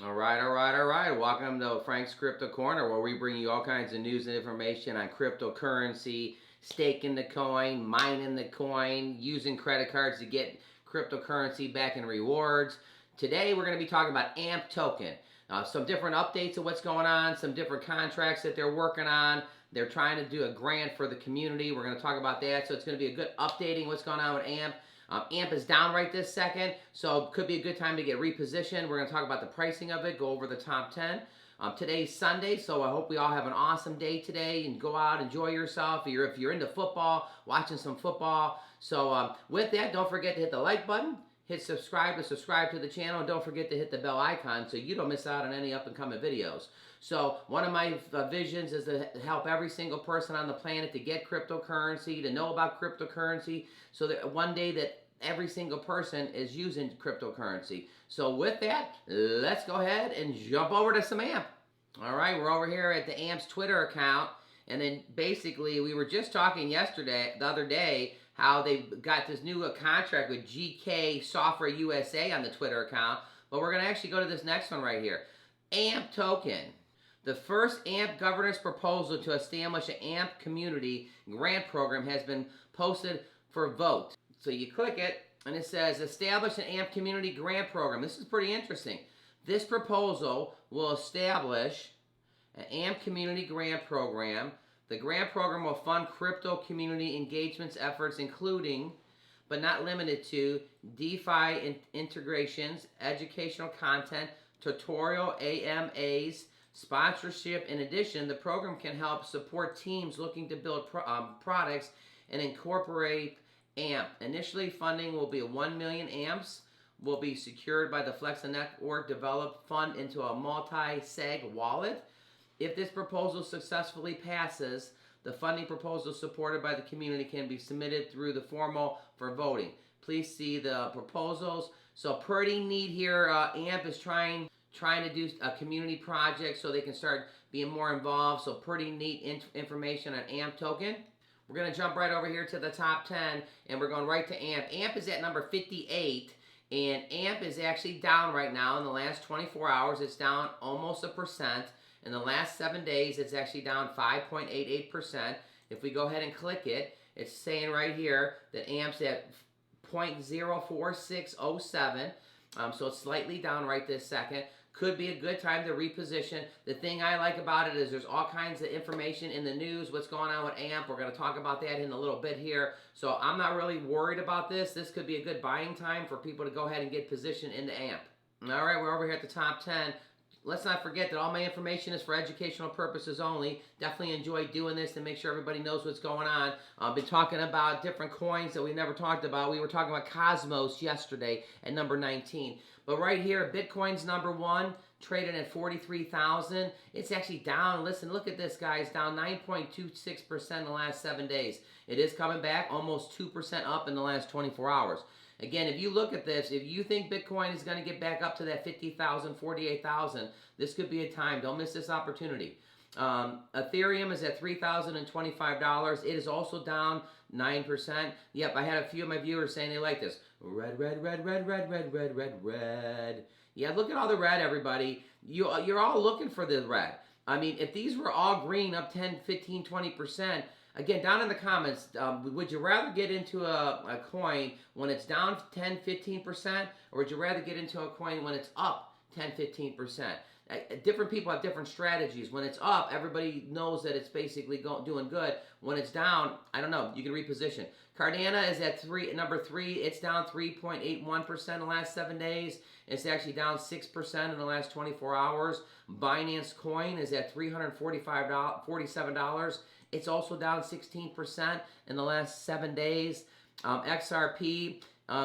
All right. Welcome to Frank's Crypto Corner, where we bring you all kinds of news and information on cryptocurrency, staking the coin, mining the coin, using credit cards to get cryptocurrency back in rewards. Today, we're going to be talking about AMP token. Some different updates of what's going on, some different contracts that they're working on. They're trying to do a grant for the community. We're going to talk about that. So it's going to be a good updating what's going on with AMP. AMP is down right this second, so could be a good time to get repositioned. We're going to talk about the pricing of it, go over the top 10. Today's Sunday, so I hope we all have an awesome day today and go out, enjoy yourself. If you're into football, watching some football. So with that, don't forget to hit the like button, hit subscribe to subscribe to the channel, and don't forget to hit the bell icon so you don't miss out on any up and coming videos. So one of my visions is to help every single person on the planet to get cryptocurrency, to know about cryptocurrency, so that one day that every single person is using cryptocurrency. So with that, let's go ahead and jump over to some AMP. All right, we're over here at the AMP's Twitter account. And then basically, we were just talking the other day, how they got this new contract with GK Software USA on the Twitter account. But we're going to actually go to this next one right here. AMP token. The first AMP governance proposal to establish an AMP community grant program has been posted for vote. So you click it, and it says, establish an AMP community grant program. This is pretty interesting. This proposal will establish an AMP community grant program. The grant program will fund crypto community engagements efforts, including, but not limited to, DeFi integrations, educational content, tutorial AMAs, sponsorship. In addition, the program can help support teams looking to build products and incorporate AMP. Initially, funding will be 1 million AMPs, will be secured by the Flexa network developed fund into a multi-sig wallet. If this proposal successfully passes, the funding proposal supported by the community can be submitted through the formal for voting. Please see the proposals. So pretty neat here. AMP is trying to do a community project so they can start being more involved. So pretty neat information on AMP token. We're going to jump right over here to the top 10, and we're going right to AMP. AMP is at number 58, and AMP is actually down right now. In the last 24 hours, it's down almost 1%. In the last 7 days, it's actually down 5.88%. If we go ahead and click it, it's saying right here that AMP's at 0.04607. So it's slightly down right this second. Could be a good time to reposition. The thing I like about it is there's all kinds of information in the news, what's going on with AMP. We're going to talk about that in a little bit here. So I'm not really worried about this. This could be a good buying time for people to go ahead and get positioned into AMP. All right, we're over here at the top 10. Let's not forget that all my information is for educational purposes only. Definitely enjoy doing this to make sure everybody knows what's going on. I've been talking about different coins that we never talked about. We were talking about Cosmos yesterday at number 19. But right here, Bitcoin's number 1, traded at 43,000. It's actually down. Listen, look at this, guys. Down 9.26% in the last 7 days. It is coming back almost 2% up in the last 24 hours. Again, if you look at this, if you think Bitcoin is going to get back up to that 50,000, 48,000, this could be a time. Don't miss this opportunity. Ethereum is at $3,025. It is also down 9%. Yep, I had a few of my viewers saying they like this. Red, red, red, red, red, red, red, red, red. Yeah, look at all the red, everybody. You're all looking for the red. I mean, if these were all green, up 10, 15, 20%, again, down in the comments, would you rather get into a coin when it's down 10, 15%, or would you rather get into a coin when it's up 10, 15%? Different people have different strategies. When it's up, everybody knows that it's basically doing good. When it's down, I don't know. You can reposition. Cardano is at number 3. It's down 3.81% in the last 7 days. It's actually down 6% in the last 24 hours. Binance Coin is at $347. It's also down 16% in the last 7 days. XRP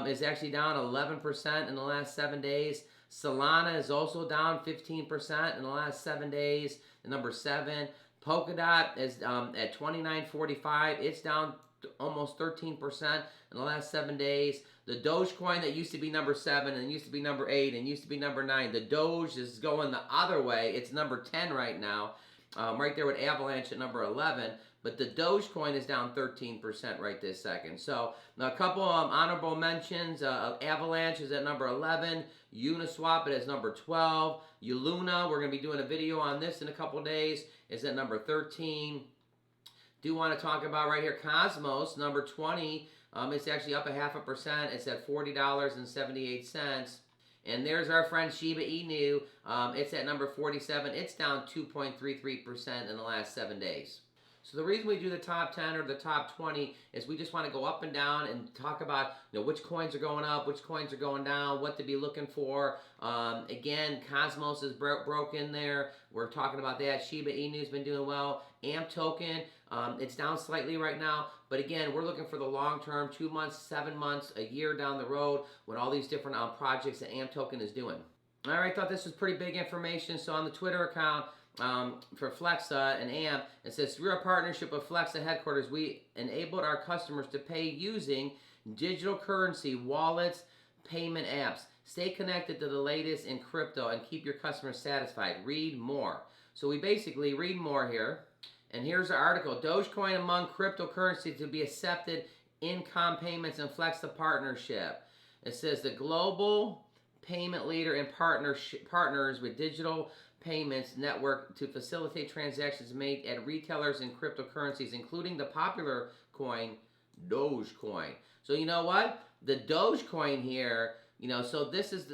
is actually down 11% in the last 7 days. Solana is also down 15% in the last 7 days. Number 7. Polkadot is at $29.45. It's down almost 13% in the last 7 days. The Dogecoin that used to be number 7 and used to be number 8 and used to be number 9. The Doge is going the other way. It's number 10 right now. Right there with Avalanche at number 11. But the Dogecoin is down 13% right this second. So a couple of honorable mentions. Avalanche is at number 11. Uniswap is number 12. Uluna, we're going to be doing a video on this in a couple days, is at number 13. Do want to talk about right here Cosmos, number 20. It's actually up 0.5%. It's at $40.78. And there's our friend Shiba Inu. It's at number 47. It's down 2.33% in the last 7 days. So the reason we do the top 10 or the top 20 is we just want to go up and down and talk about which coins are going up, which coins are going down, what to be looking for. Again, Cosmos is broke in there. We're talking about that. Shiba Inu's been doing well. AMP token, it's down slightly right now. But again, we're looking for the long term, 2 months, 7 months, a year down the road with all these different projects that AMP token is doing. All right, thought this was pretty big information. So on the Twitter account, for Flexa and AMP, it says, through our partnership with Flexa headquarters, we enabled our customers to pay using digital currency wallets, payment apps. Stay connected to the latest in crypto and keep your customers satisfied. Read more. So we basically read more here. And here's the article. Dogecoin among cryptocurrencies to be accepted in-com payments and Flexa partnership. It says the global payment leader and partners with digital payments network to facilitate transactions made at retailers and cryptocurrencies, including the popular coin Dogecoin. So you know what? The Dogecoin here, so this is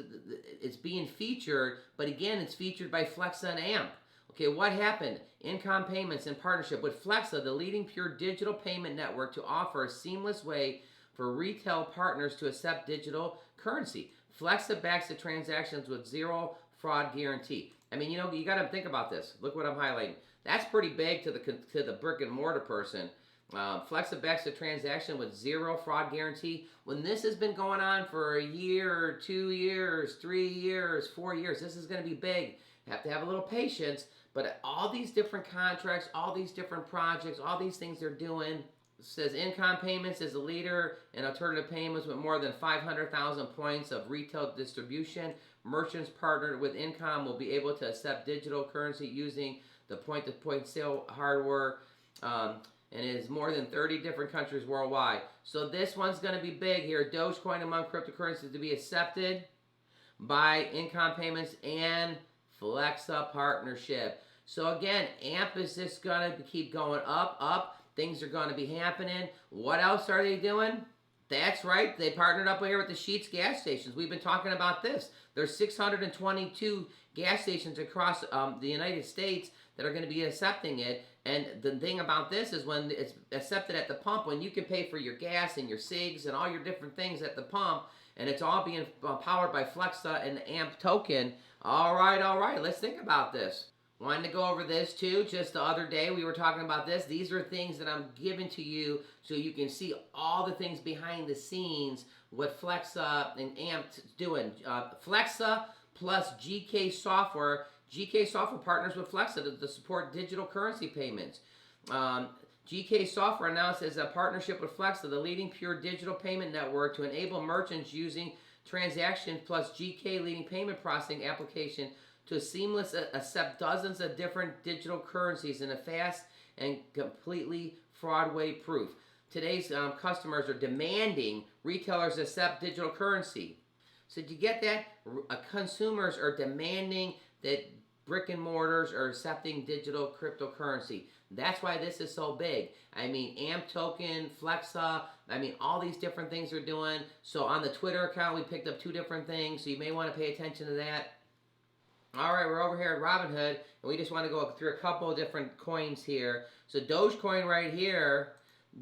it's being featured, but again, it's featured by Flexa and AMP. Okay, what happened? In-com payments in partnership with Flexa, the leading pure digital payment network, to offer a seamless way for retail partners to accept digital currency. Flexa backs the transactions with zero fraud guarantee. I mean, you got to think about this. Look what I'm highlighting. That's pretty big to the brick and mortar person. Flexa backs the transaction with zero fraud guarantee. When this has been going on for a year, 2 years, 3 years, 4 years, this is going to be big. You have to have a little patience. But all these different contracts, all these different projects, all these things they're doing. It says in-com payments is a leader in alternative payments with more than 500,000 points of retail distribution. Merchants partnered with in-com will be able to accept digital currency using the point-to-point sale hardware, and it is more than 30 different countries worldwide. So this one's going to be big here. Dogecoin among cryptocurrencies to be accepted by in-com payments and Flexa partnership. So again, AMP is just going to keep going up. Things are going to be happening. What else are they doing? That's right. They partnered up here with the Sheetz gas stations. We've been talking about this. There's 622 gas stations across the United States that are going to be accepting it. And the thing about this is when it's accepted at the pump, when you can pay for your gas and your cigs and all your different things at the pump, and it's all being powered by Flexa and the AMP token. All right. Let's think about this. Wanted to go over this too. Just the other day we were talking about this. These are things that I'm giving to you so you can see all the things behind the scenes, what Flexa and AMP doing. Flexa plus GK Software. GK Software partners with Flexa to support digital currency payments. GK Software announces a partnership with Flexa, the leading pure digital payment network, to enable merchants using transactions plus GK leading payment processing application to seamlessly accept dozens of different digital currencies in a fast and completely fraud-way proof. Today's customers are demanding retailers accept digital currency. So to get that, consumers are demanding that brick and mortars are accepting digital cryptocurrency. That's why this is so big. I mean, AMP token, Flexa, all these different things they're doing. So on the Twitter account, we picked up 2 different things, so you may want to pay attention to that. All right, we're over here at Robinhood, and we just want to go through a couple of different coins here. So Dogecoin right here,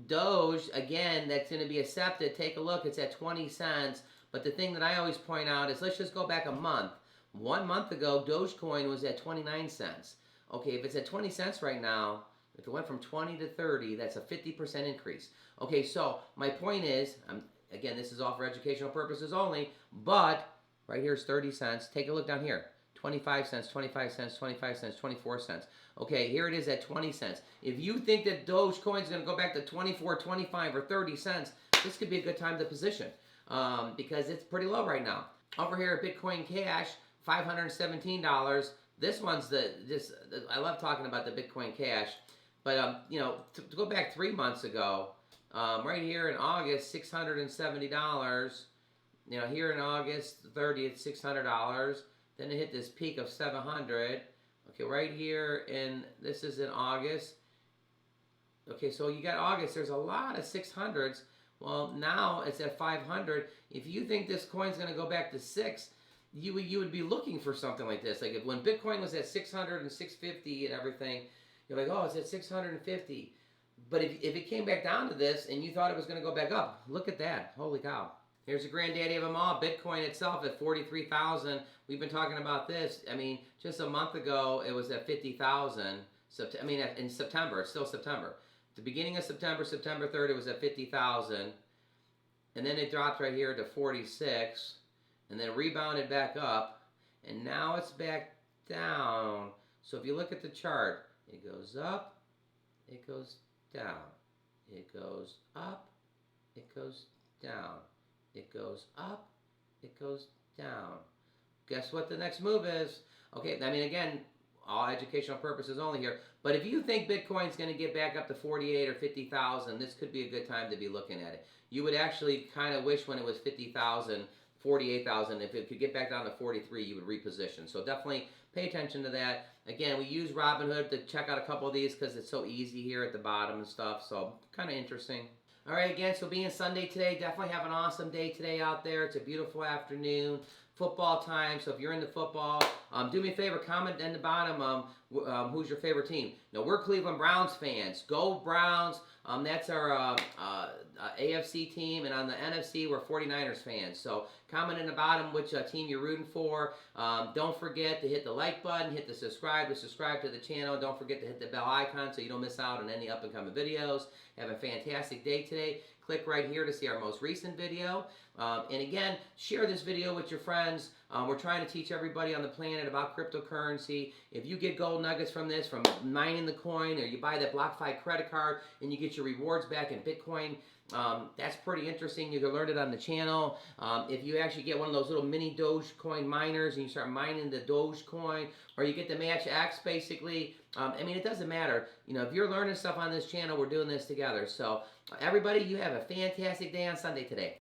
Doge, again, that's going to be accepted. Take a look, it's at 20 cents. But the thing that I always point out is, let's just go back a month. 1 month ago, Dogecoin was at 29 cents. Okay, if it's at 20 cents right now, if it went from 20 to 30, that's a 50% increase. Okay, so my point is, again, this is all for educational purposes only, but right here is 30 cents. Take a look down here. 25 cents, 25 cents, 25 cents, 24 cents. Okay, here it is at 20 cents. If you think that Dogecoin is going to go back to 24, 25, or 30 cents, this could be a good time to position because it's pretty low right now. Over here at Bitcoin Cash, $517. This one's I love talking about the Bitcoin Cash. But you know, to go back 3 months ago, right here in August, $670. You know, here in August 30th, $600. Then it hit this peak of 700. Okay, right here in this is in August. Okay, so you got August. There's a lot of 600s. Well, now it's at 500. If you think this coin's going to go back to 6, you would be looking for something like this. Like if when Bitcoin was at 600 and 650 and everything, you're like, oh, it's at 650. But if it came back down to this and you thought it was going to go back up, look at that. Holy cow. Here's the granddaddy of them all, Bitcoin itself at 43,000. We've been talking about this. I mean, just a month ago, it was at 50,000. I mean, in September, it's still September. The beginning of September, September 3rd, it was at 50,000. And then it dropped right here to 46. And then rebounded back up. And now it's back down. So if you look at the chart, it goes up, it goes down. It goes up, it goes down. It goes up, it goes down. Guess what the next move is? Okay, I mean, again, all educational purposes only here. But if you think Bitcoin's going to get back up to 48 or 50,000, this could be a good time to be looking at it. You would actually kind of wish when it was 50,000, 48,000, if it could get back down to 43, you would reposition. So definitely pay attention to that. Again, we use Robinhood to check out a couple of these because it's so easy here at the bottom and stuff. So kind of interesting. All right, again, so being Sunday today, definitely have an awesome day today out there. It's a beautiful afternoon, football time. So if you're into football, do me a favor, comment in the bottom who's your favorite team. Now, we're Cleveland Browns fans. Go Browns. That's our AFC team, and on the NFC, we're 49ers fans. So comment in the bottom which team you're rooting for. Don't forget to hit the like button, hit the subscribe to the channel. Don't forget to hit the bell icon so you don't miss out on any up-and-coming videos. Have a fantastic day today. Click right here to see our most recent video. And again, share this video with your friends. We're trying to teach everybody on the planet about cryptocurrency. If you get gold nuggets from this, from mining the coin, or you buy that BlockFi credit card and you get your rewards back in Bitcoin, that's pretty interesting. You can learn it on the channel. If you actually get one of those little mini Dogecoin miners and you start mining the Dogecoin, or you get the Match X, basically, I mean, it doesn't matter. You know, if you're learning stuff on this channel, we're doing this together. So everybody, you have a fantastic day on Sunday today.